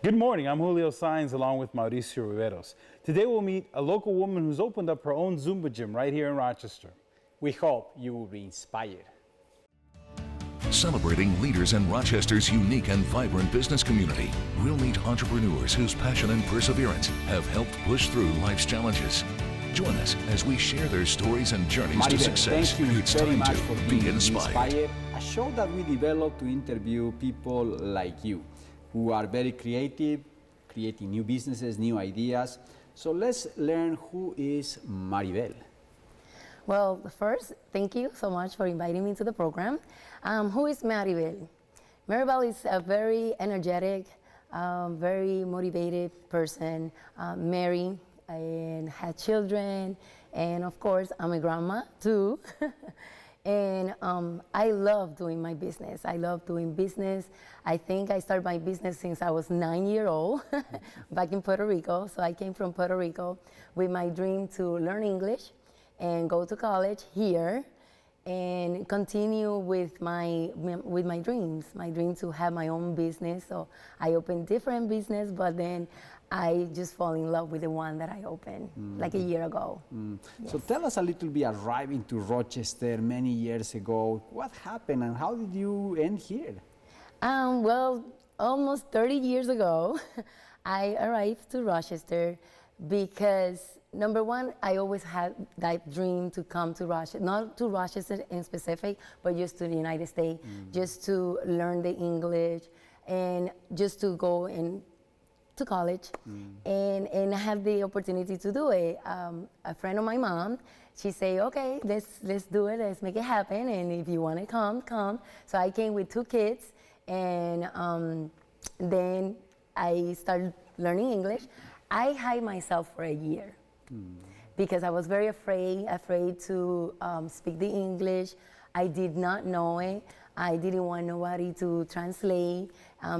Good morning, I'm Julio Sainz along with Mauricio Riveros. Today we'll meet a local woman who's opened up her own Zumba gym right here in Rochester. We hope you will be inspired. Celebrating leaders in Rochester's unique and vibrant business community, we'll meet entrepreneurs whose passion and perseverance have helped push through life's challenges. Join us as we share their stories and journeys Maribel, to success. thank you It's very time much to for be being inspired. A show that we developed to interview people like you, who are very creative, creating new businesses, new ideas. So let's learn who is Maribel. Well, first, thank you so much for inviting me to the program. Who is Maribel? Maribel is a very energetic, very motivated person, married and had children, and of course, I'm a grandma too. And I love doing my business. I love doing business. I think I started my business since I was 9 years old back in Puerto Rico. So I came from Puerto Rico with my dream to learn English and go to college here and continue with my dreams, my dream to have my own business. So I opened different business, but then I just fall in love with the one that I opened like a year ago. Yes. So tell us a little bit, arriving to Rochester many years ago, what happened and how did you end here? Well, almost 30 years ago, I arrived to Rochester because, number one, I always had that dream to come to Rochester, not to Rochester in specific, but just to the United States, just to learn the English and just to go to college and have the opportunity to do it. A friend of my mom, she said, okay, let's do it, let's make it happen, and if you want to come. So I came with 2 kids, and then I started learning English. I hid myself for a year because I was very afraid to speak the English. I did not know it. I didn't want nobody to translate.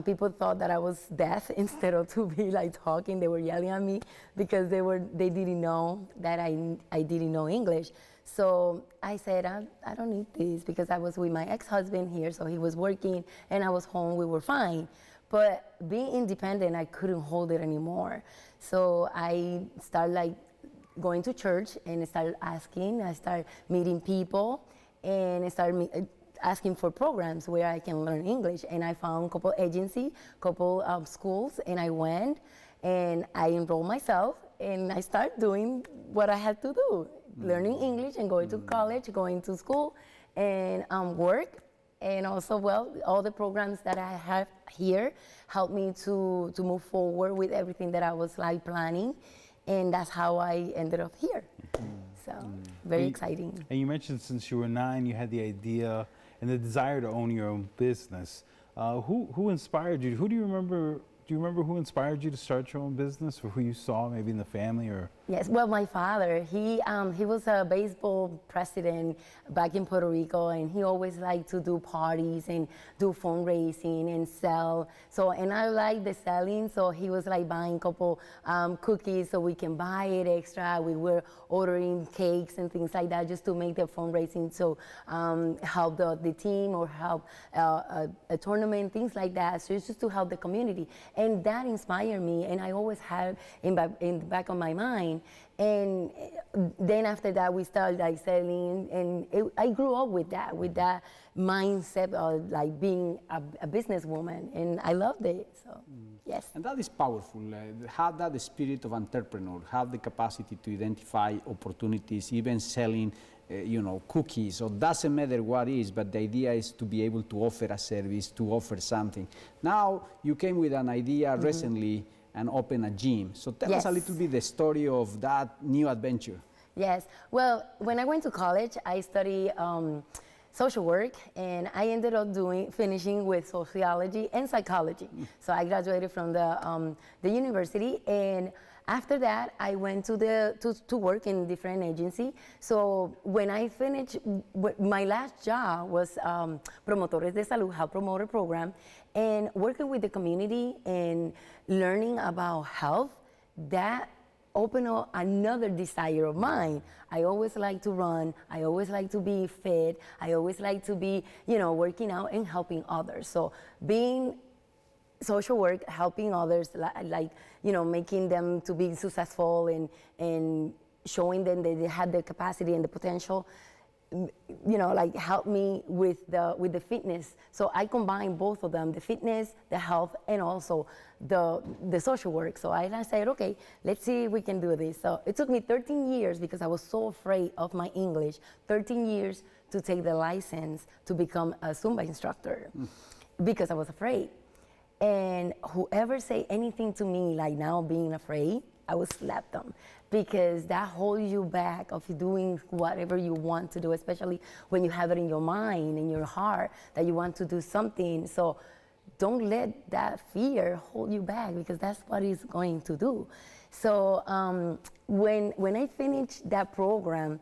People thought that I was deaf instead of to be like talking. They were yelling at me because they didn't know that I didn't know English. So I said, I don't need this, because I was with my ex-husband here, so he was working and I was home, we were fine. But being independent, I couldn't hold it anymore. So I started like going to church and I started meeting people, and I started asking for programs where I can learn English. And I found a couple agencies, couple schools, and I went and I enrolled myself and I started doing what I had to do, learning English and going to college, going to school and work. And also, well, all the programs that I have here helped me to move forward with everything that I was like planning. And that's how I ended up here. So very exciting. And you mentioned since you were 9, you had the idea and the desire to own your own business. Who inspired you? Who do you remember? Do you remember who inspired you to start your own business, or who you saw maybe in the family? Or yes, well, my father, he was a baseball president back in Puerto Rico, and he always liked to do parties and do fundraising and sell. So, and I like the selling, so he was like buying a couple cookies so we can buy it extra. We were ordering cakes and things like that just to make the fundraising, so help the team or help a tournament, things like that. So it's just to help the community. And that inspired me, and I always had in the back of my mind. And then after that, we started like selling, and I grew up with that mindset of like being a businesswoman, and I loved it. So, yes. And that is powerful. Have that spirit of entrepreneur, have the capacity to identify opportunities, even selling cookies, or doesn't matter what is, but the idea is to be able to offer a service, to offer something. Now, you came with an idea recently and opened a gym. So tell us a little bit the story of that new adventure. Yes, well, when I went to college, I studied social work, and I ended up finishing with sociology and psychology. So I graduated from the university, and after that, I went to work in different agencies. So when I finished, my last job was Promotores de Salud, health promoter program, and working with the community and learning about health. That opened up another desire of mine. I always like to run. I always like to be fit. I always like to be, working out and helping others. So being social work, helping others, like you know, making them to be successful and showing them that they have the capacity and the potential. You know, like help me with the fitness. So I combine both of them, the fitness, the health, and also the social work. So I said, okay, let's see if we can do this. So it took me 13 years because I was so afraid of my English, 13 years to take the license to become a Zumba instructor because I was afraid. And whoever say anything to me like now being afraid, I would slap them, because that holds you back of doing whatever you want to do, especially when you have it in your mind, in your heart, that you want to do something. So don't let that fear hold you back, because that's what it's going to do. So when I finished that program,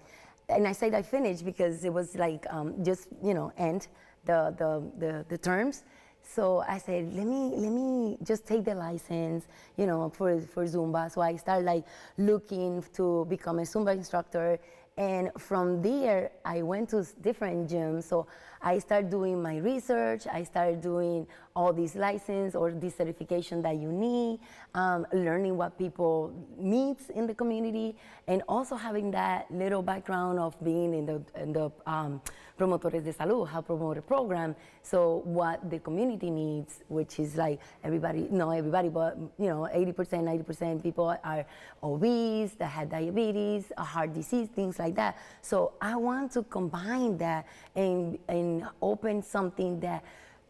and I said I finished because it was like just, you know, end the terms. So I said, let me just take the license, you know, for Zumba. So I started like looking to become a Zumba instructor. And from there, I went to different gyms. So I started doing my research. I started doing all these license or this certification that you need, learning what people need in the community, and also having that little background of being in the Promotores de Salud, how promote a program. So what the community needs, which is like everybody, not everybody, but you know, 80%, 90% people are obese, that have diabetes, a heart disease, things like that. So I want to combine that and open something that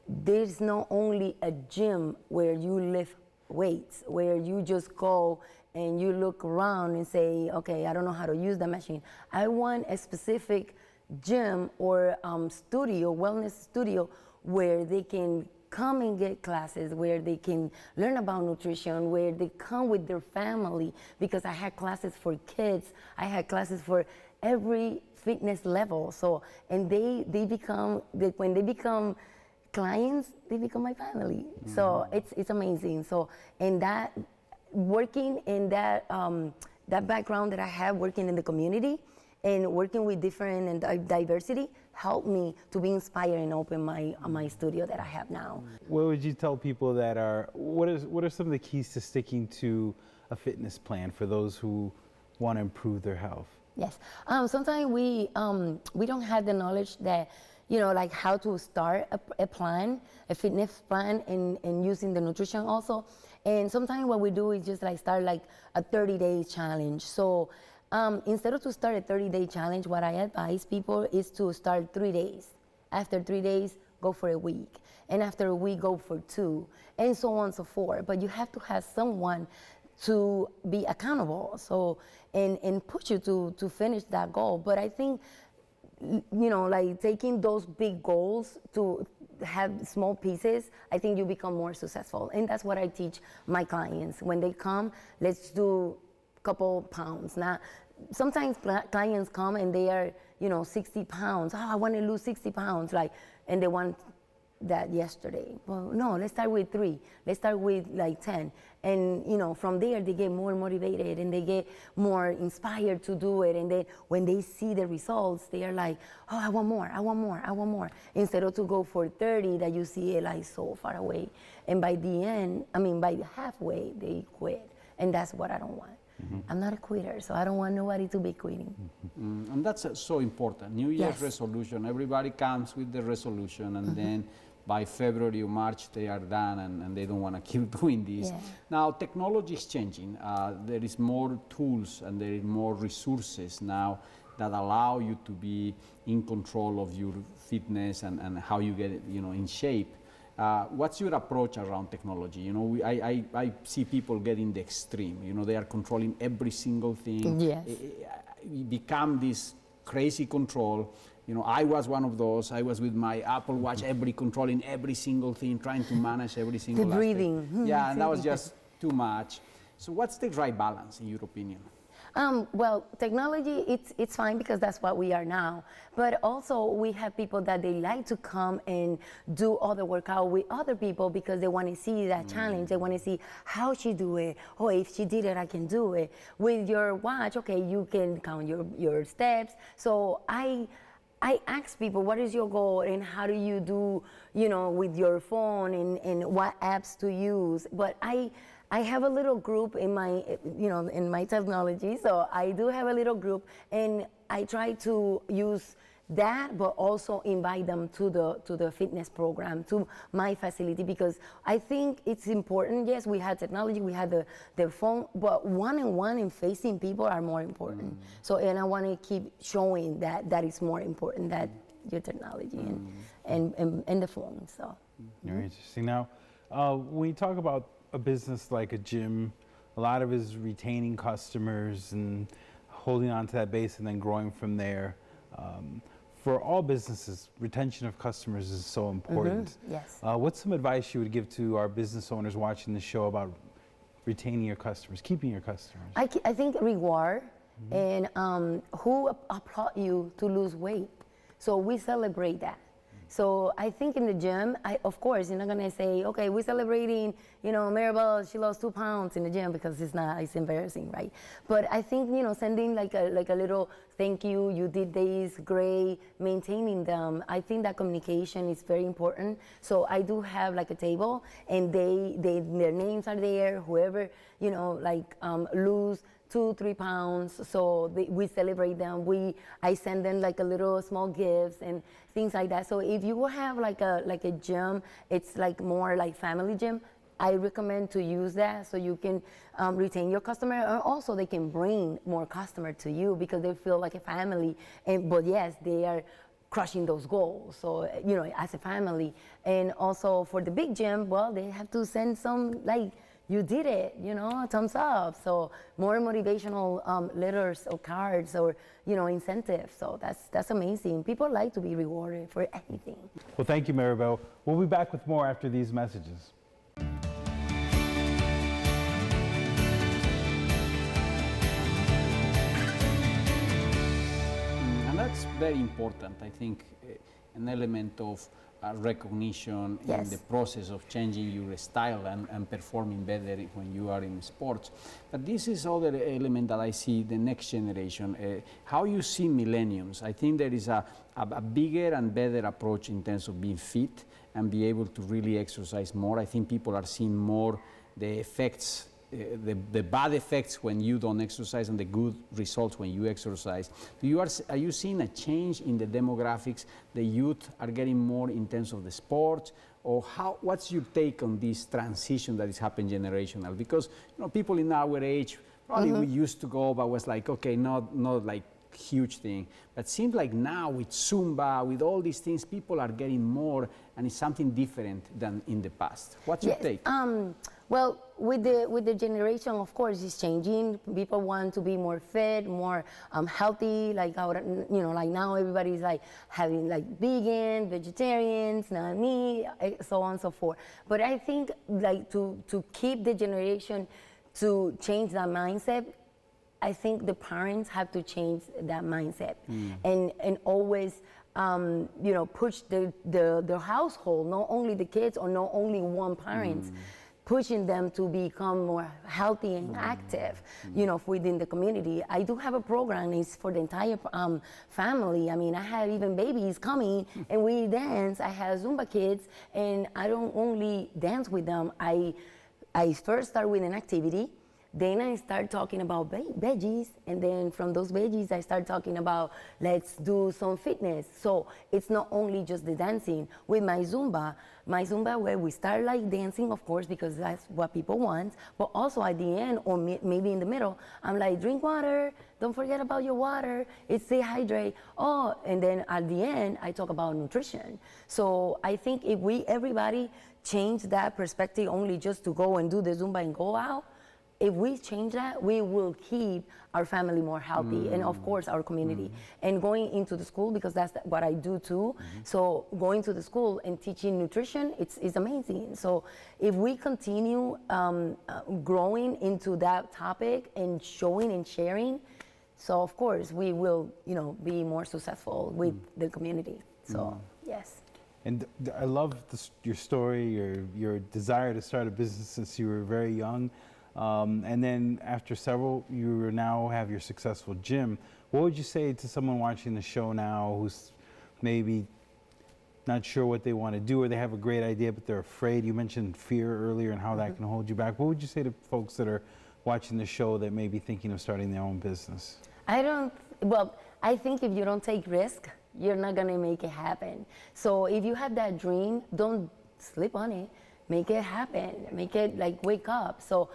there's not only a gym where you lift weights, where you just go and you look around and say, okay, I don't know how to use the machine. I want a specific gym or studio, wellness studio, where they can come and get classes, where they can learn about nutrition, where they come with their family, because I had classes for kids, I had classes for every fitness level. So, and when they become clients, they become my family. Mm-hmm. So it's amazing. So, and that, working in that background that I have, working in the community, and working with different and diversity helped me to be inspired and open my studio that I have now. What would you tell people that what are some of the keys to sticking to a fitness plan for those who want to improve their health? Yes, sometimes we don't have the knowledge that, you know, like how to start a plan, a fitness plan, and using the nutrition also. And sometimes what we do is just like start like a 30-day challenge. So instead of to start a 30-day challenge, what I advise people is to start 3 days. After 3 days, go for a week. And after a week, go for 2, and so on and so forth. But you have to have someone to be accountable, so and push you to finish that goal. But I think, you know, like taking those big goals to have small pieces, I think you become more successful. And that's what I teach my clients. When they come, let's do a couple pounds. Now, sometimes clients come and they are, you know, 60 pounds. Oh, I want to lose 60 pounds, like, and they want that yesterday. Well, no, let's start with 3. Let's start with like 10. And, you know, from there they get more motivated and they get more inspired to do it. And then when they see the results, they are like, oh, I want more, I want more, I want more. Instead of to go for 30 that you see it like so far away. And by the end, by the halfway, they quit. And that's what I don't want. Mm-hmm. I'm not a quitter, so I don't want nobody to be quitting. Mm-hmm. And that's so important. New Year's resolution, everybody comes with the resolution, and then by February or March they are done and they don't want to keep doing this. Yeah. Now technology is changing. There is more tools and there is more resources now that allow you to be in control of your fitness and how you get it, you know, in shape. What's your approach around technology? You know, I see people getting the extreme. You know, they are controlling every single thing. Yes. It become this crazy control. You know, I was one of those. I was with my Apple Watch, controlling every single thing, trying to manage every single the breathing. Yeah, and that was just too much. So what's the right balance, in your opinion? Well, technology, it's fine because that's what we are now. But also we have people that they like to come and do other workout with other people because they want to see that challenge. They want to see how she do it. Oh, if she did it, I can do it. With your watch, okay, you can count your steps. So I I ask people, what is your goal and how do you do, you know, with your phone and what apps to use. But I have a little group in my, you know, in my technology. So I do have a little group, and I try to use that, but also invite them to the fitness program, to my facility, because I think it's important. Yes, we had technology, we had the phone, but one-on-one and facing people are more important. So, and I want to keep showing that is more important than your technology and the phone. So. Very interesting. Now, when you talk about a business like a gym, a lot of it is retaining customers and holding on to that base and then growing from there. For all businesses, retention of customers is so important. Yes. What's some advice you would give to our business owners watching the show about retaining your customers, keeping your customers? I think reward and who applaud you to lose weight. So we celebrate that. So I think in the gym, of course, you're not gonna say, okay, we're celebrating, you know, Maribel, she lost 2 pounds in the gym, because it's embarrassing, right? But I think, you know, sending like a little thank you, you did this, great, maintaining them. I think that communication is very important. So I do have like a table, and their names are there, whoever, you know, like lose 2-3 pounds, so we celebrate them. I send them like a little small gifts and things like that. So if you have like a gym, it's like more like family gym, I recommend to use that so you can retain your customer, and also they can bring more customer to you because they feel like a family. But yes, they are crushing those goals. So, you know, as a family. And also for the big gym, well, they have to send some like, you did it, you know, thumbs up. So more motivational letters or cards or, you know, incentives. So that's amazing. People like to be rewarded for anything. Well, thank you, Maribel. We'll be back with more after these messages. And that's very important, I think, an element of recognition in the process of changing your style and performing better when you are in sports. But this is other element that I see the next generation, how you see millenniums. I think there is a bigger and better approach in terms of being fit and be able to really exercise more. I think people are seeing more the effects, the bad effects when you don't exercise and the good results when you exercise. Are you seeing a change in the demographics? The youth are getting more in terms of the sport, or what's your take on this transition that is happening generational? Because, you know, people in our age, probably we used to go, but was like, okay, not like huge thing. But it seems like now with Zumba, with all these things, people are getting more, and it's something different than in the past. What's your take? Well, with the generation, of course, it's changing. People want to be more fit, more healthy. Like you know, like now everybody's like having like vegan, vegetarians, not meat, so on and so forth. But I think like to keep the generation, to change that mindset, I think the parents have to change that mindset and always you know, push the household, not only the kids or not only one parent. Pushing them to become more healthy and active, you know, within the community. I do have a program, it's for the entire family. I mean, I have even babies coming and we dance. I have Zumba kids, and I don't only dance with them. I first start with an activity, then I start talking about veggies, and then from those veggies I start talking about let's do some fitness. So it's not only just the dancing. With my Zumba where we start like dancing, of course, because that's what people want, but also at the end or maybe in the middle, I'm like, drink water, don't forget about your water, it's stay hydrate. Oh, and then at the end I talk about nutrition. So I think if everybody change that perspective only just to go and do the Zumba and go out, if we change that, we will keep our family more healthy and of course our community. And going into the school, because that's what I do too. So going to the school and teaching nutrition, it's amazing. So if we continue growing into that topic and showing and sharing, so of course we will, you know, be more successful with the community. So yes. And I love your story, your desire to start a business since you were very young. And then after several, you now have your successful gym. What would you say to someone watching the show now who's maybe not sure what they want to do, or they have a great idea but they're afraid? You mentioned fear earlier and how that can hold you back. What would you say to folks that are watching the show that may be thinking of starting their own business? I think if you don't take risk, you're not gonna make it happen. So if you have that dream, don't sleep on it. Make it happen. Make it like wake up. So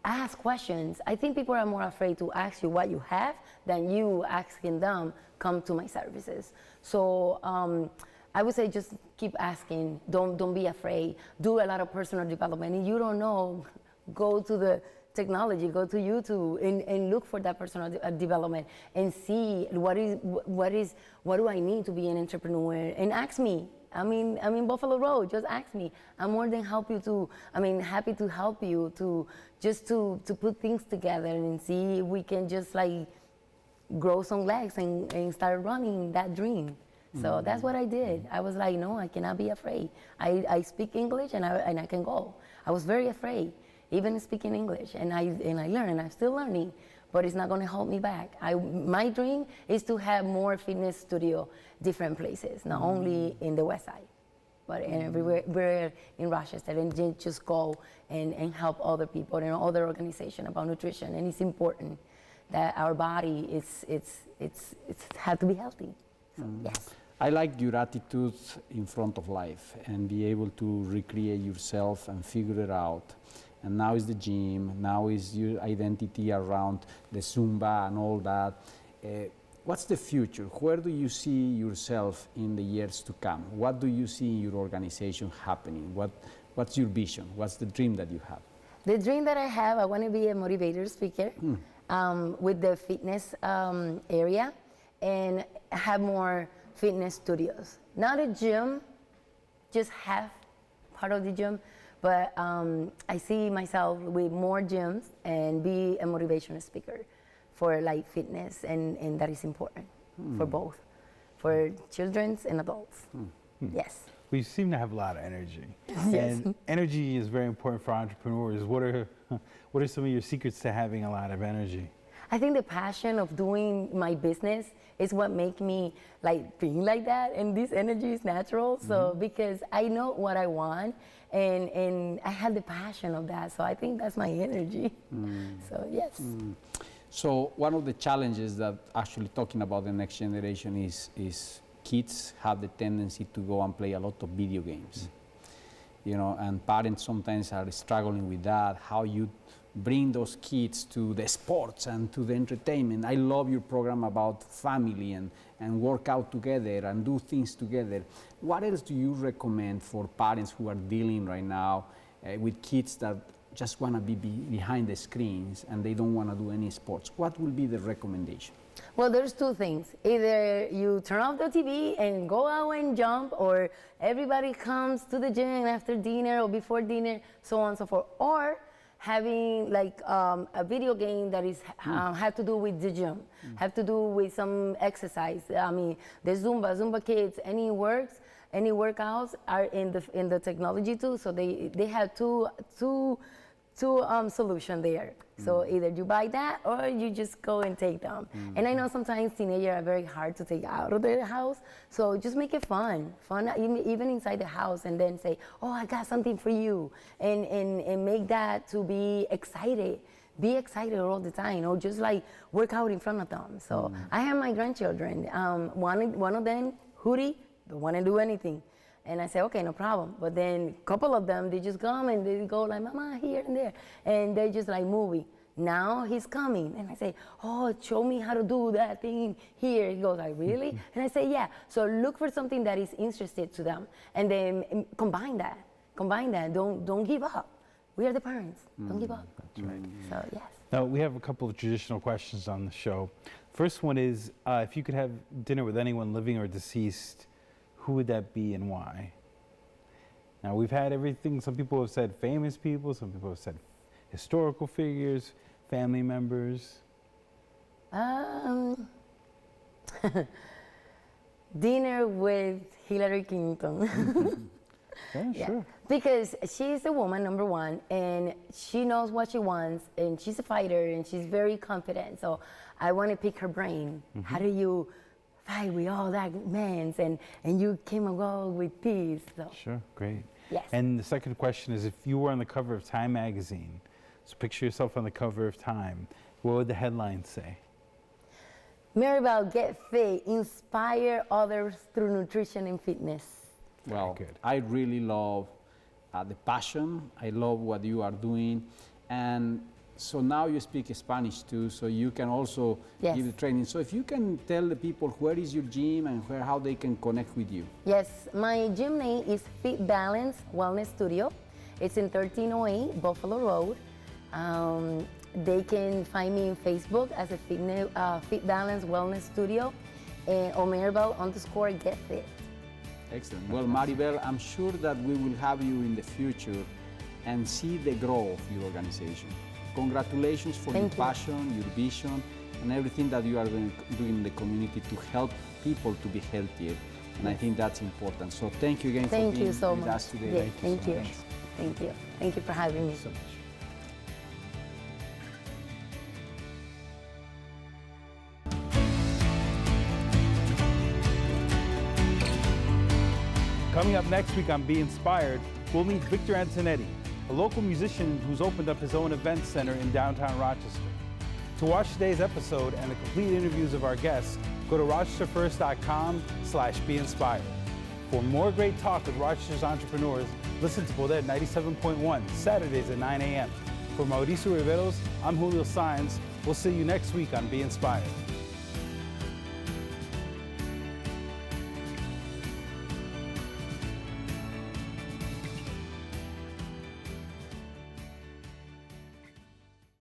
ask questions. I think people are more afraid to ask you what you have than you asking them, come to my services. So I would say just keep asking. Don't be afraid. Do a lot of personal development. If you don't know, go to the technology, go to YouTube and look for that personal development and see what do I need to be an entrepreneur, and ask me. I'm in Buffalo Road, just ask me. I'm more than happy to help you to put things together and see if we can just like grow some legs and start running that dream. So that's what I did. I was like, no, I cannot be afraid. I speak English and I can go. I was very afraid, even speaking English, and I learned. I'm still learning, but it's not going to hold me back. My dream is to have more fitness studio, different places, not only in the West Side, but everywhere in Rochester, and just go and help other people and other organizations about nutrition. And it's important that our body it's have to be healthy. So, yes. I like your attitude in front of life and be able to recreate yourself and figure it out. And now is the gym, now is your identity around the Zumba and all that. What's the future? Where do you see yourself in the years to come? What do you see in your organization happening? What's your vision? What's the dream that you have? The dream that I have, I want to be a motivator speaker with the fitness area and have more fitness studios. Not a gym, just half part of the gym, but I see myself with more gyms and be a motivational speaker for like fitness, and that is important for both, for children and adults. Yes. We seem to have a lot of energy. Yes. And energy is very important for entrepreneurs. What are some of your secrets to having a lot of energy? I think the passion of doing my business is what make me like being like that, and this energy is natural. So because I know what I want, and I have the passion of that, so I think that's my energy. So yes. So one of the challenges that actually talking about the next generation is kids have the tendency to go and play a lot of video games. You know, and parents sometimes are struggling with that, how you bring those kids to the sports and to the entertainment. I love your program about family and work out together and do things together. What else do you recommend for parents who are dealing right now with kids that just want to be behind the screens and they don't want to do any sports? What will be the recommendation? Well, there's two things. Either you turn off the TV and go out and jump, or everybody comes to the gym after dinner or before dinner, so on and so forth. Or having like a video game that is have to do with the gym, have to do with some exercise. I mean, the Zumba Kids, any workouts are in the technology too. So they have two solution there. So either you buy that or you just go and take them. And I know sometimes teenagers are very hard to take out of their house. So just make it fun even inside the house, and then say, oh, I got something for you. And make that to be excited. Be excited all the time, or just like work out in front of them. So I have my grandchildren. One of them, Hootie, don't want to do anything. And I say, okay, no problem. But then a couple of them, they just come and they go like, Mama, here and there. And they just like moving. Now he's coming. And I say, oh, show me how to do that thing here. He goes like, really? And I say, yeah. So look for something that is interested to them. And then combine that. Don't give up. We are the parents. Don't give up. That's right. So, yes. Now, we have a couple of traditional questions on the show. First one is, if you could have dinner with anyone living or deceased, who would that be and why? Now, we've had everything. Some people have said famous people. Some people have said historical figures, family members. Dinner with Hillary Clinton. Yeah, sure. Because she's a woman, number one, and she knows what she wants, and she's a fighter, and she's very confident. So I want to pick her brain. How do you fight with all that mess, and you came along with peace. So, Sure, great. yes. And the second question is, if you were on the cover of Time magazine, so picture yourself on the cover of Time, what would the headline say? Maribel, get fit, inspire others through nutrition and fitness. Well, good. I really love the passion. I love what you are doing. And so now you speak Spanish too, so you can also Yes. give the training. So if you can tell the people where is your gym and how they can connect with you. Yes, my gym name is Fit Balance Wellness Studio. It's in 1308 Buffalo Road. They can find me on Facebook as a Fit Balance Wellness Studio, or Maribel_Get Fit. Excellent. Well, Maribel, I'm sure that we will have you in the future and see the growth of your organization. Congratulations for your Thank you. passion, your vision, and everything that you are doing in the community to help people to be healthier. And I think that's important. So thank you again for Thank being you so with much. us today. Yeah, thank you. Thanks. Thank you. Thank you for having me. So much. Coming up next week on Be Inspired, we'll meet Victor Antonetti, a local musician who's opened up his own event center in downtown Rochester. To watch today's episode and the complete interviews of our guests, go to rochesterfirst.com/beinspired. For more great talk with Rochester's entrepreneurs, listen to Poder 97.1 Saturdays at 9 a.m. For Mauricio Riveros, I'm Julio Saenz. We'll see you next week on Be Inspired.